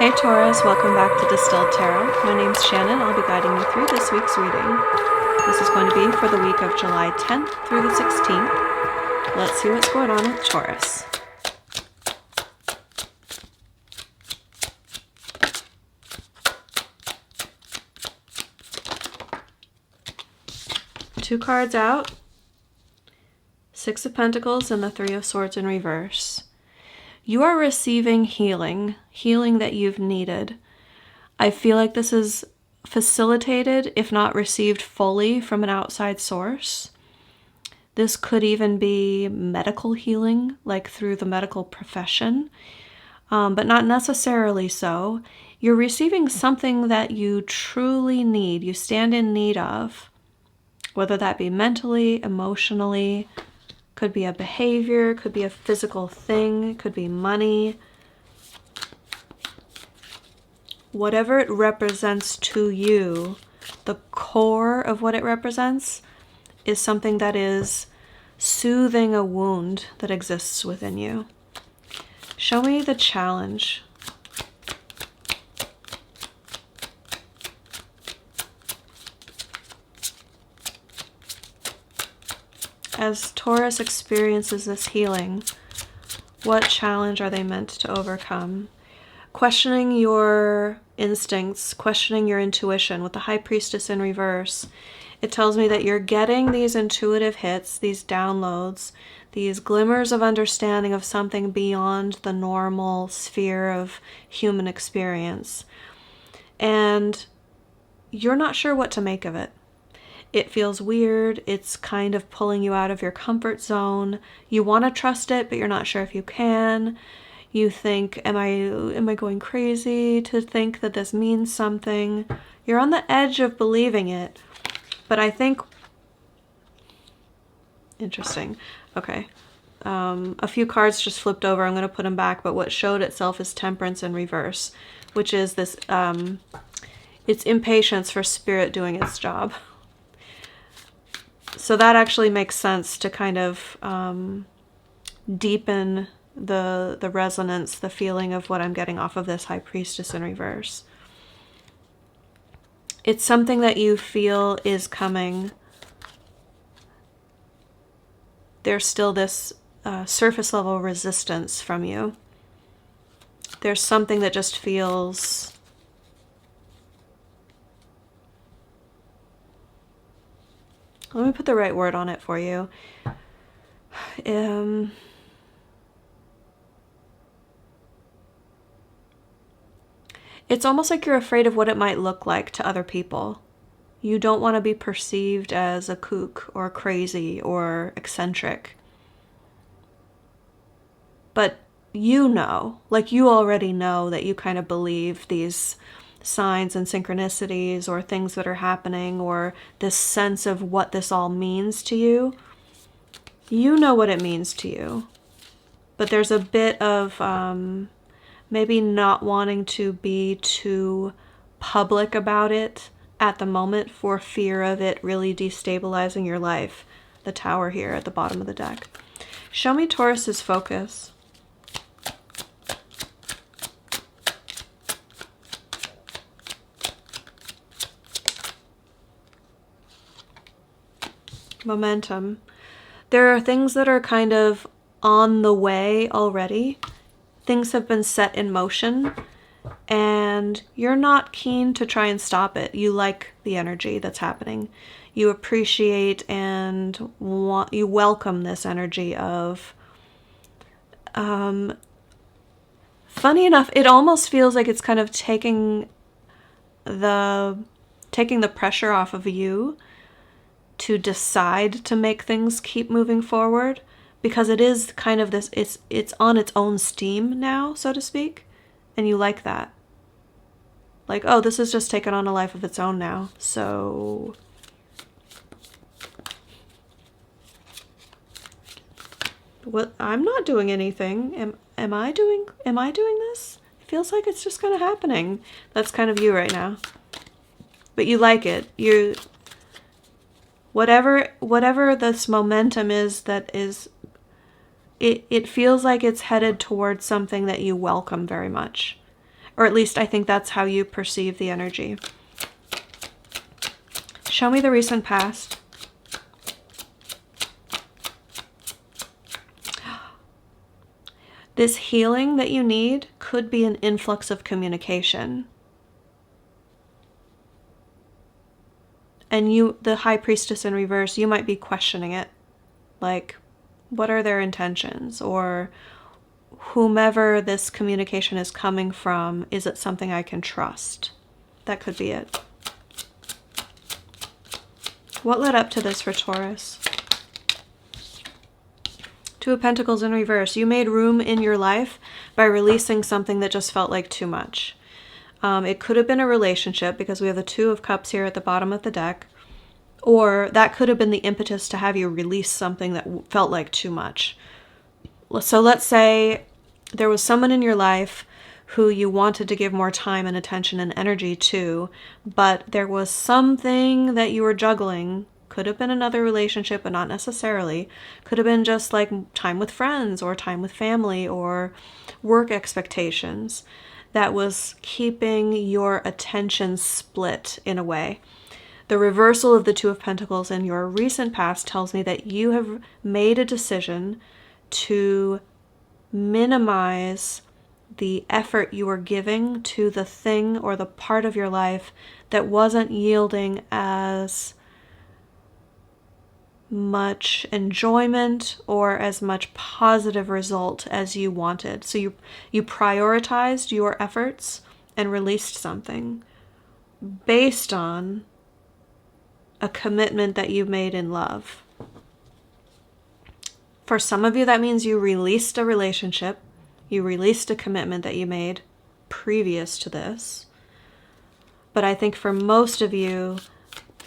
Hey Taurus, welcome back to Distilled Tarot. My name's Shannon. I'll be guiding you through this week's reading. This is going to be for the week of July 10th through the 16th. Let's see what's going on with Taurus. Two cards out. Six of Pentacles and the Three of Swords in reverse. You are receiving healing that you've needed. I feel like this is facilitated, if not received fully, from an outside source. This could even be medical healing, like through the medical profession, but not necessarily so. You're receiving something that you truly need, you stand in need of, whether that be mentally, emotionally. Could be a behavior, could be a physical thing, could be money. Whatever it represents to you, the core of what it represents is something that is soothing a wound that exists within you. Show me the challenge. As Taurus experiences this healing, what challenge are they meant to overcome? Questioning your instincts, questioning your intuition. With the High Priestess in reverse, it tells me that you're getting these intuitive hits, these downloads, these glimmers of understanding of something beyond the normal sphere of human experience. And you're not sure what to make of it. It feels weird. It's kind of pulling you out of your comfort zone. You want to trust it, but you're not sure if you can. You think, am I going crazy to think that this means something? You're on the edge of believing it. But I think, interesting. Okay. A few cards just flipped over. I'm going to put them back. But what showed itself is Temperance in reverse, which is this, it's impatience for spirit doing its job. So that actually makes sense to kind of deepen the resonance, the feeling of what I'm getting off of this High Priestess in reverse. It's something that you feel is coming. There's still this surface level resistance from you. There's something that just feels... Let me put the right word on it for you. It's almost like you're afraid of what it might look like to other people. You don't want to be perceived as a kook or crazy or eccentric. But you know, like you already know that you kind of believe these signs and synchronicities or things that are happening or this sense of what this all means to you. You know what it means to you. But there's a bit of maybe not wanting to be too public about it at the moment for fear of it really destabilizing your life. The Tower here at the bottom of the deck. Show me Taurus's focus. Momentum. There are things that are kind of on the way already. Things have been set in motion and you're not keen to try and stop it. You like the energy that's happening. You appreciate and you welcome this energy of funny enough, it almost feels like it's kind of taking the pressure off of you to decide to make things keep moving forward, because it is kind of this, it's on its own steam now, so to speak, and you like that. Like, oh, this is just taken on a life of its own now, so... What? I'm not doing anything. Am I doing this? It feels like it's just kind of happening. That's kind of you right now. But you like it. Whatever this momentum is, it feels like it's headed towards something that you welcome very much. Or at least I think that's how you perceive the energy. Show me the recent past. This healing that you need could be an influx of communication. And you, the High Priestess in reverse, you might be questioning it. Like, what are their intentions? Or whomever this communication is coming from, is it something I can trust? That could be it. What led up to this for Taurus? Two of Pentacles in reverse. You made room in your life by releasing something that just felt like too much. It could have been a relationship because we have the Two of Cups here at the bottom of the deck. Or that could have been the impetus to have you release something that felt like too much. So let's say there was someone in your life who you wanted to give more time and attention and energy to, but there was something that you were juggling. Could have been another relationship, but not necessarily. Could have been just like time with friends or time with family or work expectations that was keeping your attention split in a way. The reversal of the Two of Pentacles in your recent past tells me that you have made a decision to minimize the effort you were giving to the thing or the part of your life that wasn't yielding as much enjoyment or as much positive result as you wanted. So you prioritized your efforts and released something based on a commitment that you made in love. For some of you, that means you released a relationship, you released a commitment that you made previous to this. But I think for most of you,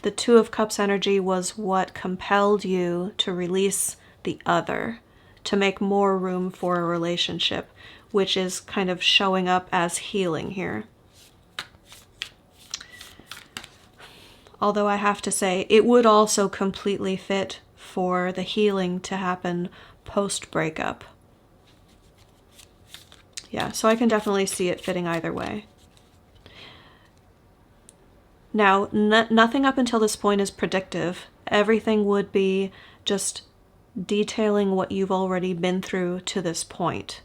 the Two of Cups energy was what compelled you to release the other, to make more room for a relationship, which is kind of showing up as healing here. Although I have to say, it would also completely fit for the healing to happen post-breakup. Yeah, so I can definitely see it fitting either way. Now, nothing up until this point is predictive. Everything would be just detailing what you've already been through to this point.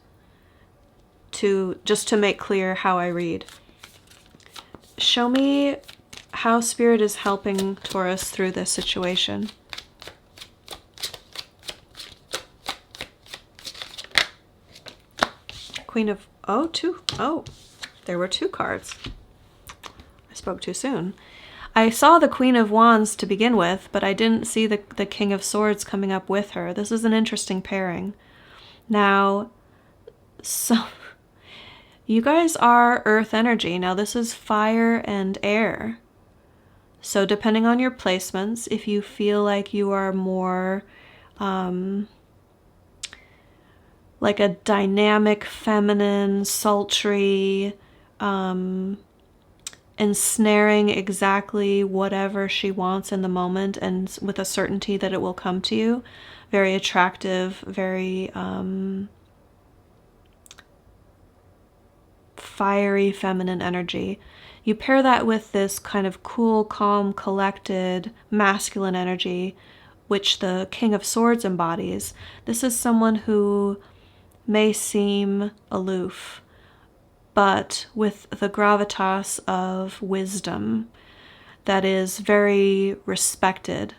Just to make clear how I read. Show me how Spirit is helping Taurus through this situation. Queen of, there were two cards. I spoke too soon. I saw the Queen of Wands to begin with, but I didn't see the King of Swords coming up with her. This is an interesting pairing. Now, so you guys are earth energy. Now this is fire and air. So depending on your placements, if you feel like you are more like a dynamic, feminine, sultry, ensnaring exactly whatever she wants in the moment and with a certainty that it will come to you, very attractive, very fiery, feminine energy. You pair that with this kind of cool, calm, collected, masculine energy, which the King of Swords embodies. This is someone who may seem aloof, but with the gravitas of wisdom that is very respected.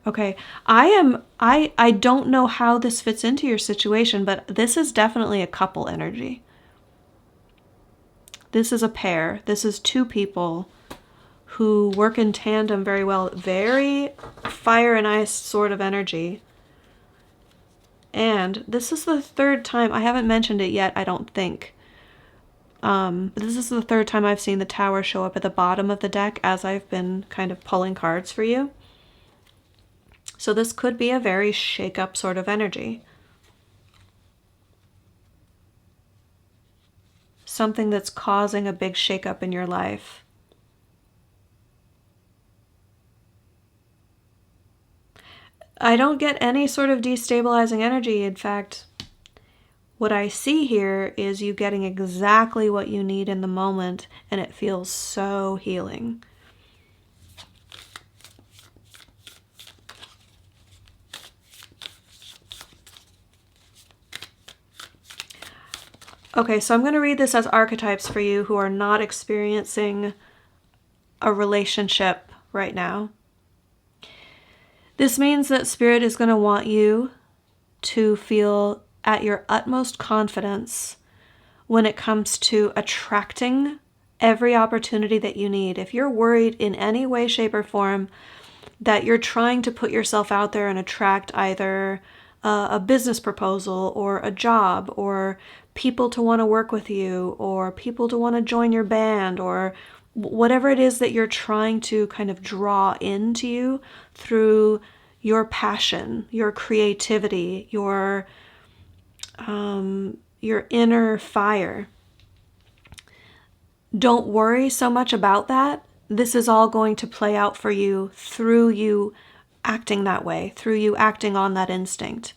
Okay, I don't know how this fits into your situation, but this is definitely a couple energy. This is a pair. This is two people who work in tandem very well. Very fire and ice sort of energy. And this is the third time, I haven't mentioned it yet, I don't think. This is the third time I've seen the Tower show up at the bottom of the deck as I've been kind of pulling cards for you. So this could be a very shake-up sort of energy. Something that's causing a big shake-up in your life. I don't get any sort of destabilizing energy. In fact, what I see here is you getting exactly what you need in the moment, and it feels so healing. Okay, so I'm going to read this as archetypes for you who are not experiencing a relationship right now. This means that Spirit is going to want you to feel at your utmost confidence when it comes to attracting every opportunity that you need. If you're worried in any way, shape, or form that you're trying to put yourself out there and attract either a business proposal or a job or people to want to work with you or people to want to join your band or whatever it is that you're trying to kind of draw into you through your passion, your creativity, your inner fire. Don't worry so much about that. This is all going to play out for you through you acting that way, through you acting on that instinct.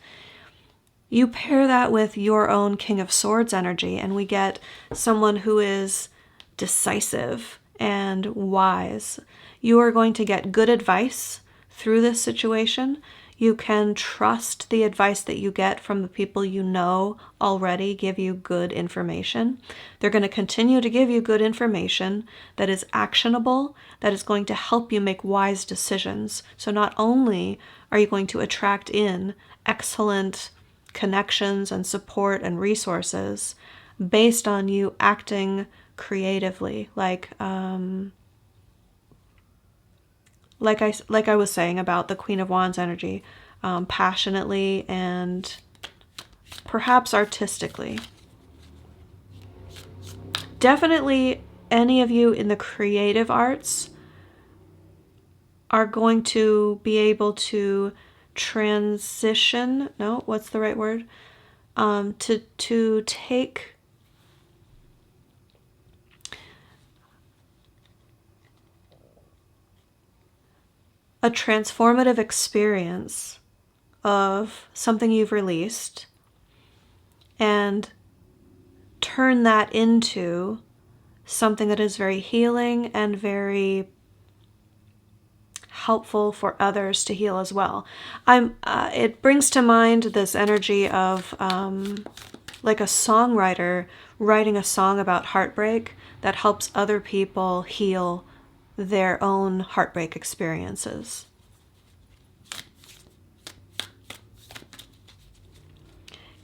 You pair that with your own King of Swords energy, and we get someone who is decisive and wise. You are going to get good advice through this situation. You can trust the advice that you get from the people you know already give you good information. They're going to continue to give you good information that is actionable, that is going to help you make wise decisions. So not only are you going to attract in excellent connections and support and resources based on you acting creatively, like I was saying about the Queen of Wands energy, passionately and perhaps artistically. Definitely any of you in the creative arts are going to be able to transition, no, what's the right word? To take a transformative experience of something you've released and turn that into something that is very healing and very helpful for others to heal as well. It brings to mind this energy of like a songwriter writing a song about heartbreak that helps other people heal their own heartbreak experiences.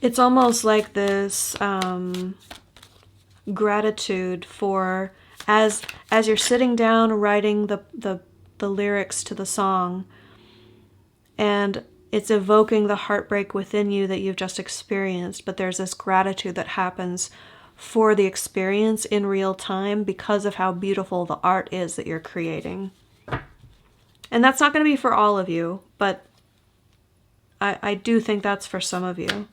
It's almost like this gratitude for as you're sitting down writing the lyrics to the song, and it's evoking the heartbreak within you that you've just experienced, but there's this gratitude that happens for the experience in real time because of how beautiful the art is that you're creating. And that's not going to be for all of you, but I do think that's for some of you.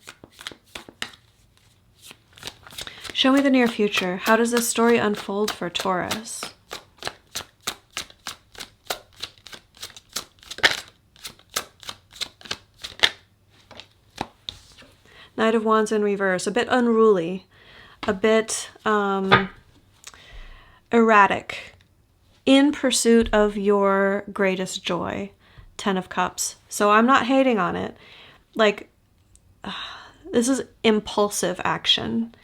Show me the near future. How does this story unfold for Taurus? Knight of Wands in reverse, a bit unruly, a bit erratic, in pursuit of your greatest joy. 10 of Cups. So I'm not hating on it. Like, this is impulsive action.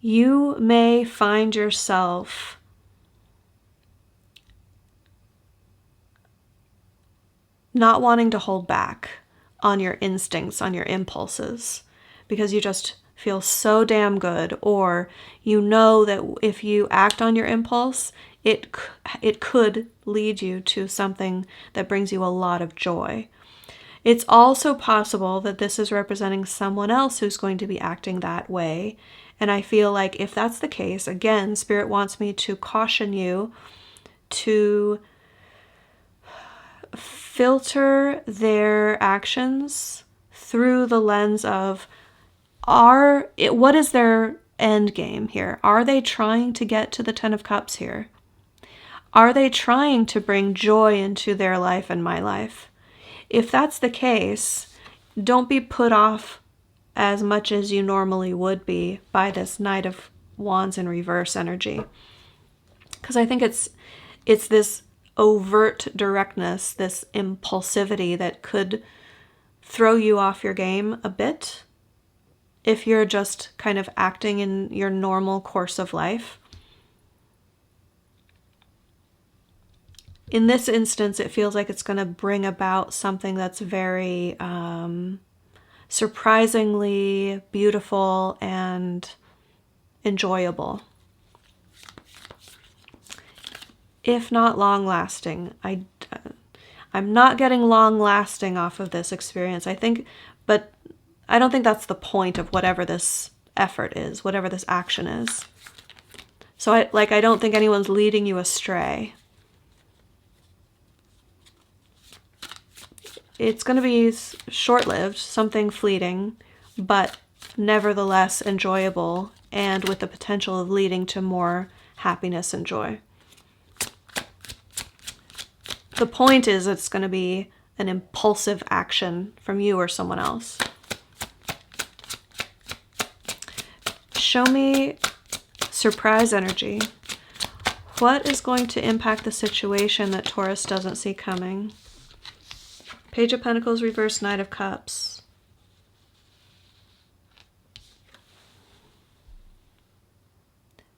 You may find yourself not wanting to hold back on your instincts, on your impulses, because you just feel so damn good, or you know that if you act on your impulse, it could lead you to something that brings you a lot of joy. It's also possible that this is representing someone else who's going to be acting that way. And I feel like if that's the case, again, Spirit wants me to caution you to filter their actions through the lens of what is their end game here? Are they trying to get to the 10 of Cups here? Are they trying to bring joy into their life and my life? if that's the case, don't be put off as much as you normally would be by this Knight of Wands in reverse energy. Because I think it's this overt directness, this impulsivity that could throw you off your game a bit if you're just kind of acting in your normal course of life. In this instance, it feels like it's going to bring about something that's very surprisingly beautiful and enjoyable. If not long-lasting. I'm not getting long-lasting off of this experience, I think, but I don't think that's the point of whatever this effort is, whatever this action is. So I don't think anyone's leading you astray. It's going to be short-lived, something fleeting, but nevertheless enjoyable, and with the potential of leading to more happiness and joy. The point is it's going to be an impulsive action from you or someone else. Show me surprise energy. What is going to impact the situation that Taurus doesn't see coming? Page of Pentacles, reverse, Knight of Cups.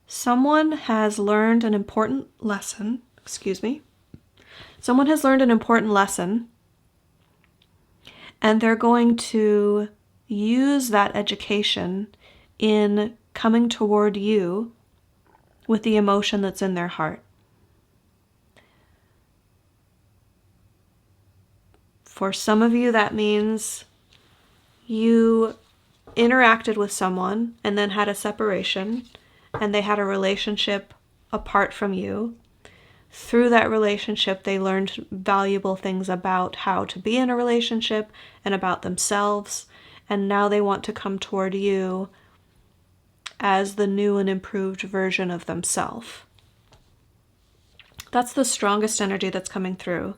Someone has learned an important lesson. Someone has learned an important lesson, and they're going to use that education in coming toward you with the emotion that's in their heart. For some of you, that means you interacted with someone and then had a separation, and they had a relationship apart from you. Through that relationship, they learned valuable things about how to be in a relationship and about themselves, and now they want to come toward you as the new and improved version of themselves. That's the strongest energy that's coming through.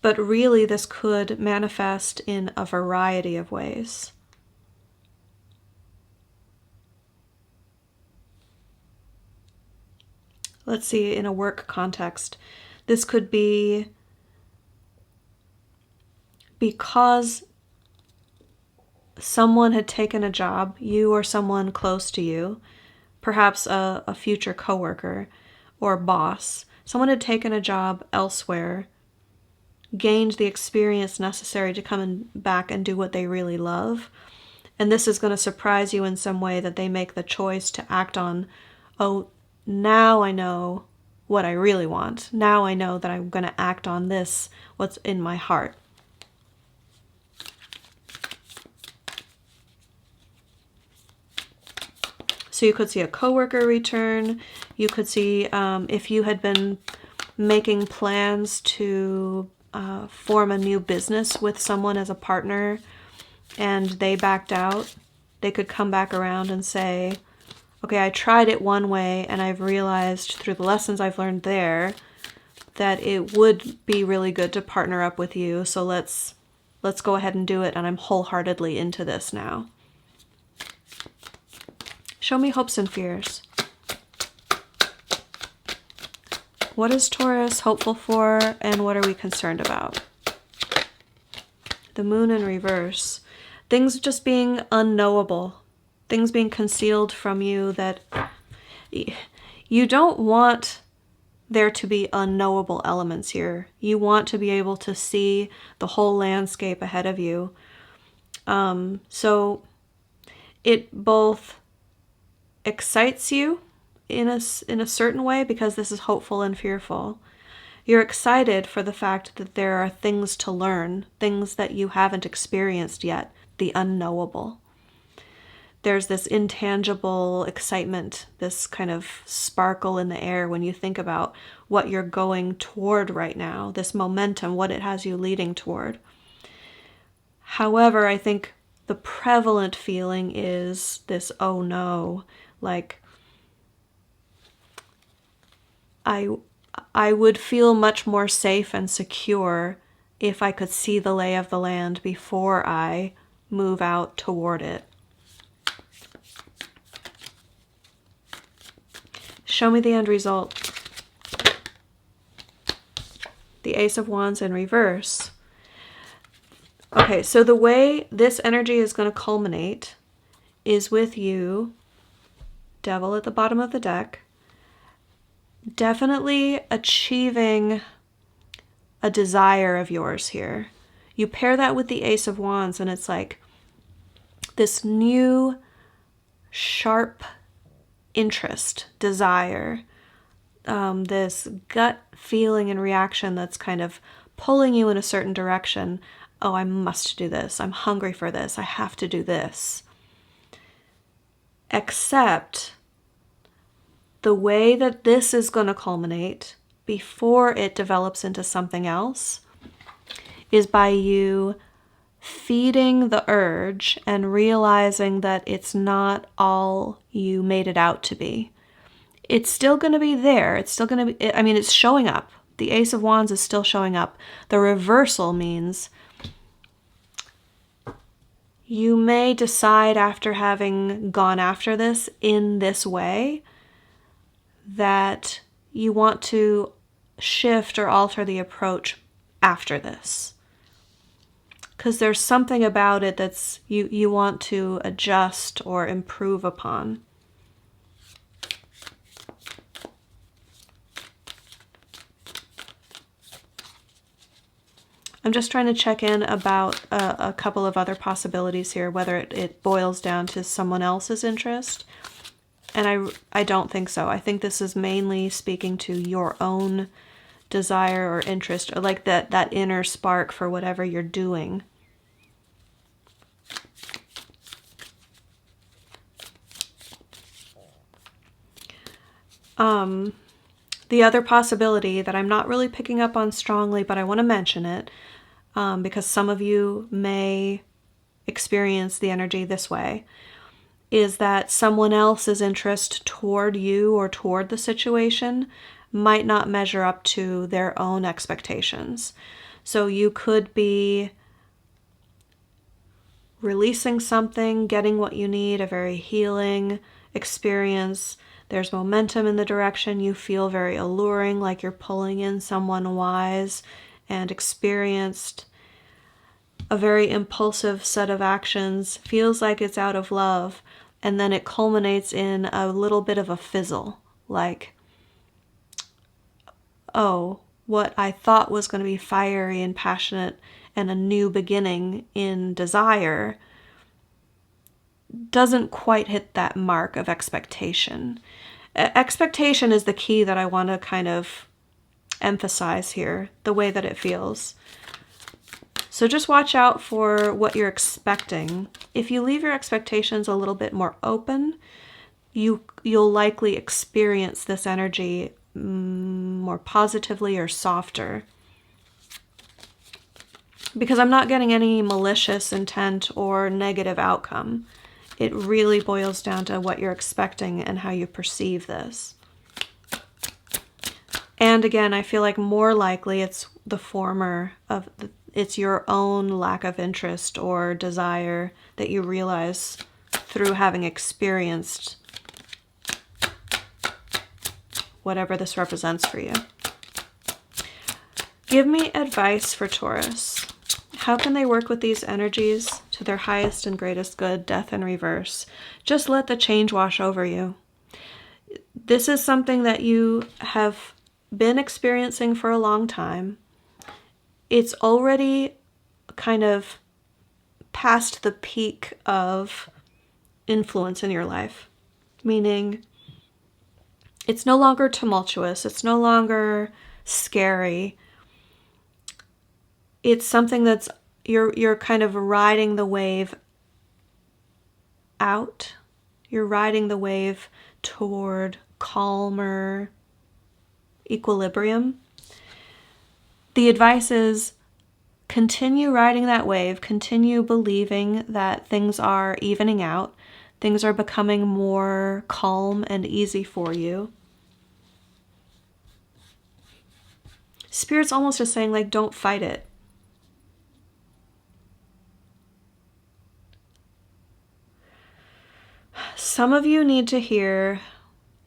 But really, this could manifest in a variety of ways. Let's see, in a work context, this could be because someone had taken a job, you or someone close to you, perhaps a future coworker or boss, someone had taken a job elsewhere, gained the experience necessary to come back and do what they really love. And this is going to surprise you in some way that they make the choice to act on, oh, now I know what I really want. Now I know that I'm going to act on this, what's in my heart. So you could see a coworker return. You could see if you had been making plans to form a new business with someone as a partner and they backed out, they could come back around and say, okay, I tried it one way and I've realized through the lessons I've learned there that it would be really good to partner up with you, so let's go ahead and do it, and I'm wholeheartedly into this now. Show me hopes and fears. What is Taurus hopeful for, and what are we concerned about? The Moon in reverse. Things just being unknowable. Things being concealed from you that you don't want there to be unknowable elements here. You want to be able to see the whole landscape ahead of you. So it both excites you in a certain way because this is hopeful and fearful. You're excited for the fact that there are things to learn, things that you haven't experienced yet, the unknowable. There's this intangible excitement, this kind of sparkle in the air when you think about what you're going toward right now, this momentum, what it has you leading toward. However, I think the prevalent feeling is this, oh no, like I would feel much more safe and secure if I could see the lay of the land before I move out toward it. Show me the end result. The Ace of Wands in reverse. Okay, so the way this energy is going to culminate is with you, Devil at the bottom of the deck, definitely achieving a desire of yours here. You pair that with the Ace of Wands and it's like this new sharp interest, desire, this gut feeling and reaction that's kind of pulling you in a certain direction. Oh, I must do this. I'm hungry for this. I have to do this. Except the way that this is going to culminate before it develops into something else is by you feeding the urge and realizing that it's not all you made it out to be. It's still going to be there. It's still going to be, I mean, it's showing up. The Ace of Wands is still showing up. The reversal means you may decide after having gone after this in this way that you want to shift or alter the approach after this. Because there's something about it that's you want to adjust or improve upon. I'm just trying to check in about a couple of other possibilities here, whether it boils down to someone else's interest. And I don't think so. I think this is mainly speaking to your own desire or interest, or like that inner spark for whatever you're doing. The other possibility that I'm not really picking up on strongly, but I want to mention it because some of you may experience the energy this way, is that someone else's interest toward you or toward the situation might not measure up to their own expectations. So you could be releasing something, getting what you need, a very healing experience. There's momentum in the direction. You feel very alluring, like you're pulling in someone wise and experienced. A very impulsive set of actions. Feels like it's out of love. And then it culminates in a little bit of a fizzle. Like, oh, what I thought was going to be fiery and passionate and a new beginning in desire doesn't quite hit that mark of expectation. Expectation is the key that I want to kind of emphasize here, the way that it feels. So just watch out for what you're expecting. If you leave your expectations a little bit more open, you'll likely experience this energy more positively or softer. Because I'm not getting any malicious intent or negative outcome. It really boils down to what you're expecting and how you perceive this. And again, I feel like more likely it's the former of it's your own lack of interest or desire that you realize through having experienced whatever this represents for you. Give me advice for Taurus. How can they work with these energies to their highest and greatest good, death in reverse? Just let the change wash over you. This is something that you have been experiencing for a long time. It's already kind of past the peak of influence in your life, meaning it's no longer tumultuous. It's no longer scary. It's something that's you're kind of riding the wave out. You're riding the wave toward calmer equilibrium. The advice is continue riding that wave, continue believing that things are evening out, things are becoming more calm and easy for you. Spirit's almost just saying, like, don't fight it. some of you need to hear,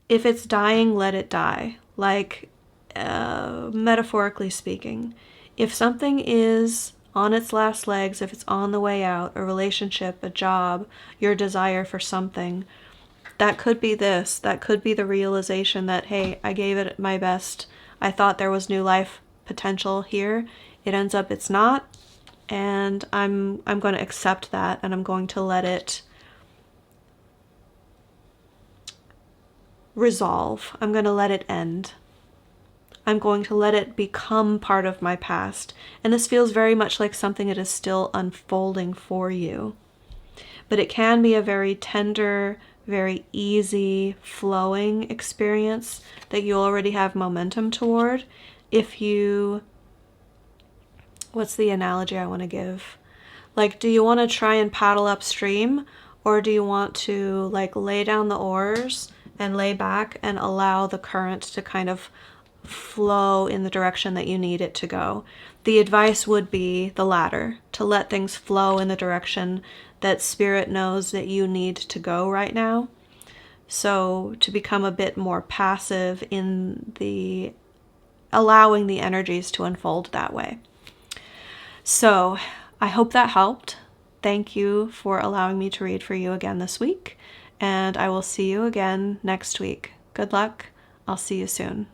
if it's dying, let it die. Like, metaphorically speaking, if something is on its last legs, if it's on the way out, a relationship, a job, your desire for something, that could be this. That could be the realization that, hey, I gave it my best. I thought there was new life potential here. It ends up it's not. And I'm going to accept that, and I'm going to let it resolve. I'm going to let it end. I'm going to let it become part of my past. And this feels very much like something that is still unfolding for you. But it can be a very tender, very easy, flowing experience that you already have momentum toward. If you, what's the analogy I want to give? Like, do you want to try and paddle upstream, or do you want to like lay down the oars and lay back and allow the current to kind of flow in the direction that you need it to go? The advice would be the latter, to let things flow in the direction that Spirit knows that you need to go right now. So to become a bit more passive in the allowing the energies to unfold that way. So I hope that helped. Thank you for allowing me to read for you again this week, and I will see you again next week. Good luck. I'll see you soon.